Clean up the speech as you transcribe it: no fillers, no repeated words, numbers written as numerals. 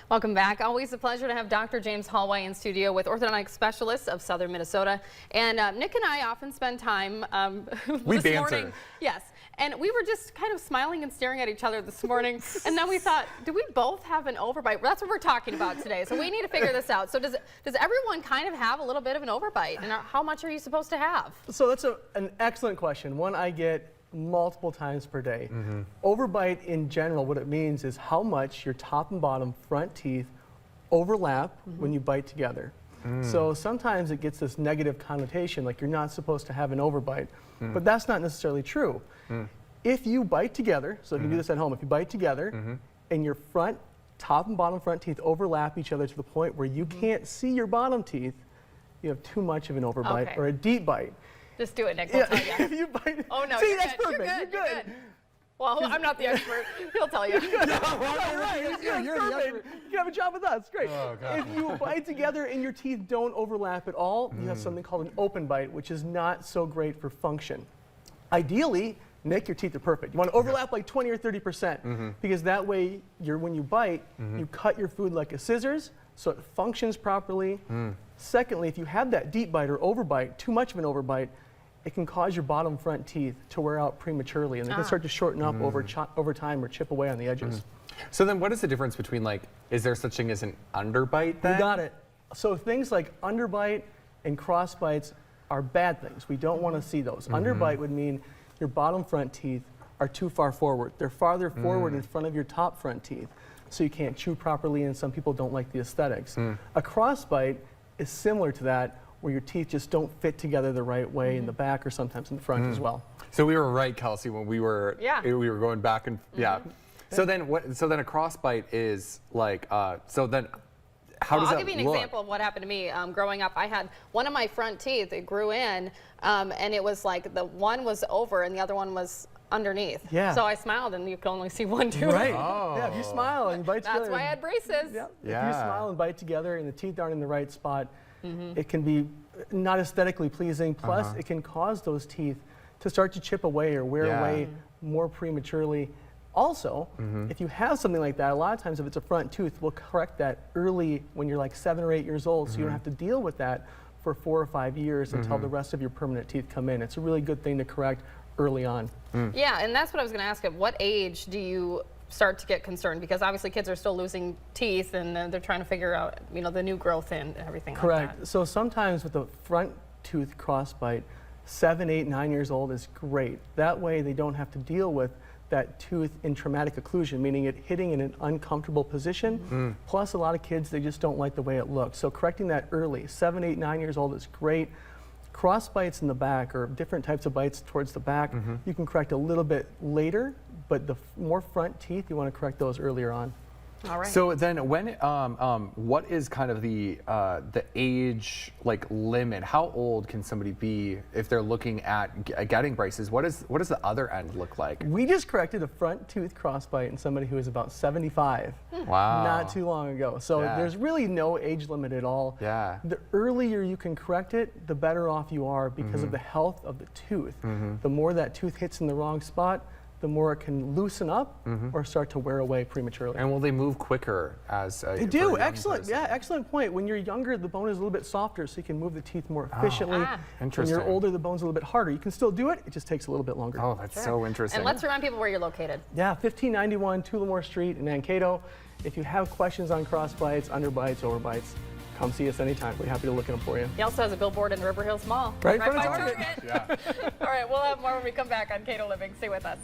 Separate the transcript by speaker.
Speaker 1: Welcome back. Always a pleasure to have Dr. James Hallway in studio with orthodontic specialists of Southern Minnesota. And Nick and I often spend time this morning. Yes. And we were just kind of smiling and staring at each other this morning. And then we thought, do we both have an overbite? Well, that's what we're talking about today. So we need to figure this out. So does everyone kind of have a little bit of an overbite? And how much are you supposed to have?
Speaker 2: So that's an excellent question. One I get multiple times per day. Overbite in general, what it means is how much your top and bottom front teeth overlap when you bite together. So sometimes it gets this negative connotation, like you're not supposed to have an overbite, but that's not necessarily true. If you bite together, so if you do this at home, if you bite together and your top and bottom front teeth overlap each other to the point where you can't see your bottom teeth, you have too much of an overbite or a deep bite.
Speaker 1: Just do it, Nick. We'll tell you.
Speaker 2: If you bite,
Speaker 1: oh no,
Speaker 2: see, that's
Speaker 1: good.
Speaker 2: perfect.
Speaker 1: You're good. Well, I'm not the expert. He'll tell you.
Speaker 2: You're perfect. You can have a job with us. Great.
Speaker 3: Oh,
Speaker 2: if you bite together and your teeth don't overlap at all, you have something called an open bite, which is not so great for function. Ideally, Nick, your teeth are perfect. You want to overlap like 20 or 30%, because that way, when you bite, you cut your food like a scissors, so it functions properly. Secondly, if you have that deep bite or overbite, too much of an overbite, it can cause your bottom front teeth to wear out prematurely, and they can start to shorten up over time or chip away on the edges.
Speaker 3: So then what is the difference between, like, is there such thing as an underbite then?
Speaker 2: You got it. So things like underbite and cross bites are bad things. We don't want to see those. Underbite would mean your bottom front teeth are too far forward. They're farther forward in front of your top front teeth, so you can't chew properly, and some people don't like the aesthetics. A cross bite is similar to that, where your teeth just don't fit together the right way in the back or sometimes in the front as well.
Speaker 3: So we were right, Kelsey, when we were going back and So then a crossbite is like so then how does that look?
Speaker 1: I'll give you an example of what happened to me growing up. I had one of my front teeth, it grew in, and it was like the one was over and the other one was underneath.
Speaker 2: Yeah.
Speaker 1: So I smiled and you could only see one tooth.
Speaker 2: Right. Yeah, if you smile and bite together.
Speaker 1: That's why I had braces.
Speaker 2: If you smile and bite together and the teeth aren't in the right spot, it can be not aesthetically pleasing. Plus, it can cause those teeth to start to chip away or wear away more prematurely. Also, if you have something like that, a lot of times if it's a front tooth, we'll correct that early when you're like 7 or 8 years old, so you don't have to deal with that for 4 or 5 years until the rest of your permanent teeth come in. It's a really good thing to correct early on.
Speaker 1: Yeah, and that's what I was going to ask. At what age do you start to get concerned? Because obviously kids are still losing teeth and they're trying to figure out, the new growth and everything
Speaker 2: Correct.
Speaker 1: like that.
Speaker 2: So sometimes with a front tooth crossbite, 7, 8, 9 years old is great. That way they don't have to deal with that tooth in traumatic occlusion, meaning it hitting in an uncomfortable position. Plus a lot of kids, they just don't like the way it looks. So correcting that early, 7, 8, 9 years old is great. Cross bites in the back or different types of bites towards the back, you can correct a little bit later, but the more front teeth, you want to correct those earlier on.
Speaker 1: All right.
Speaker 3: So then when, what is kind of the age limit? How old can somebody be if they're looking at getting braces? What does the other end look like?
Speaker 2: We just corrected a front tooth crossbite in somebody who is about 75.
Speaker 3: Wow.
Speaker 2: Not too long ago. So there's really no age limit at all.
Speaker 3: Yeah.
Speaker 2: The earlier you can correct it, the better off you are because of the health of the tooth. The more that tooth hits in the wrong spot, the more it can loosen up or start to wear away prematurely.
Speaker 3: And will they move quicker as
Speaker 2: they do? Excellent. Yeah, excellent point. When you're younger, the bone is a little bit softer, so you can move the teeth more efficiently.
Speaker 3: Interesting.
Speaker 2: When you're older, the bone's a little bit harder. You can still do it, it just takes a little bit longer.
Speaker 3: Oh, that's so interesting.
Speaker 1: And let's remind people where you're located.
Speaker 2: Yeah, 1591 Tullamore Street in Mankato. If you have questions on crossbites, underbites, overbites, come see us anytime. We're happy to look at them for you.
Speaker 1: He also has a billboard in River Hills Mall.
Speaker 2: Right
Speaker 1: by
Speaker 2: by Target.
Speaker 1: Target. All right, we'll have more when we come back on Cato Living. Stay with us.